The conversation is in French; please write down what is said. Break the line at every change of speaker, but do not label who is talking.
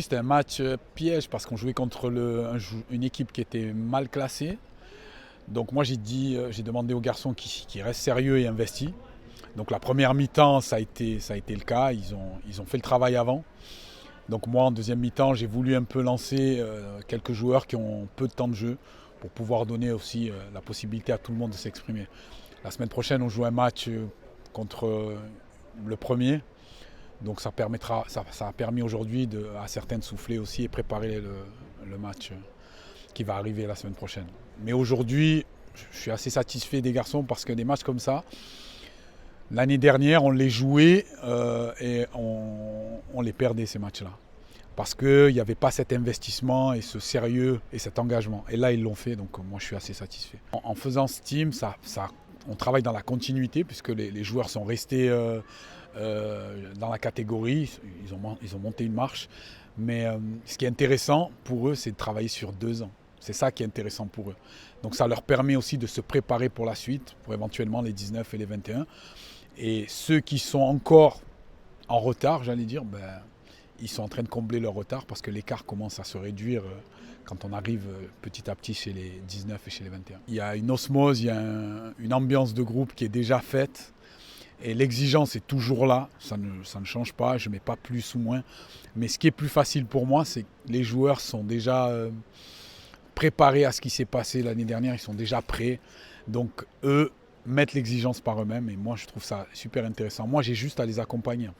C'était un match piège parce qu'on jouait contre une équipe qui était mal classée. Donc moi j'ai demandé aux garçons qui restent sérieux et investis. Donc la première mi-temps ça a été le cas, ils ont fait le travail avant. Donc moi en deuxième mi-temps j'ai voulu un peu lancer quelques joueurs qui ont peu de temps de jeu pour pouvoir donner aussi la possibilité à tout le monde de s'exprimer. La semaine prochaine on joue un match contre le premier. Donc ça a permis aujourd'hui à certains de souffler aussi et préparer le match qui va arriver la semaine prochaine. Mais aujourd'hui, je suis assez satisfait des garçons parce que des matchs comme ça, l'année dernière, on les jouait et on les perdait ces matchs-là. Parce qu'il n'y avait pas cet investissement et ce sérieux et cet engagement. Et là, ils l'ont fait, donc moi je suis assez satisfait. En faisant ce team, on travaille dans la continuité puisque les joueurs sont restés dans la catégorie, ils ont monté une marche. Mais ce qui est intéressant pour eux, c'est de travailler sur 2 ans. C'est ça qui est intéressant pour eux. Donc ça leur permet aussi de se préparer pour la suite, pour éventuellement les 19 et les 21. Et ceux qui sont encore en retard, j'allais dire, ils sont en train de combler leur retard parce que l'écart commence à se réduire quand on arrive petit à petit chez les 19 et chez les 21. Il y a une osmose, il y a une ambiance de groupe qui est déjà faite. Et l'exigence est toujours là, ça ne change pas, je ne mets pas plus ou moins. Mais ce qui est plus facile pour moi, c'est que les joueurs sont déjà préparés à ce qui s'est passé l'année dernière, ils sont déjà prêts. Donc eux mettent l'exigence par eux-mêmes et moi je trouve ça super intéressant. Moi j'ai juste à les accompagner.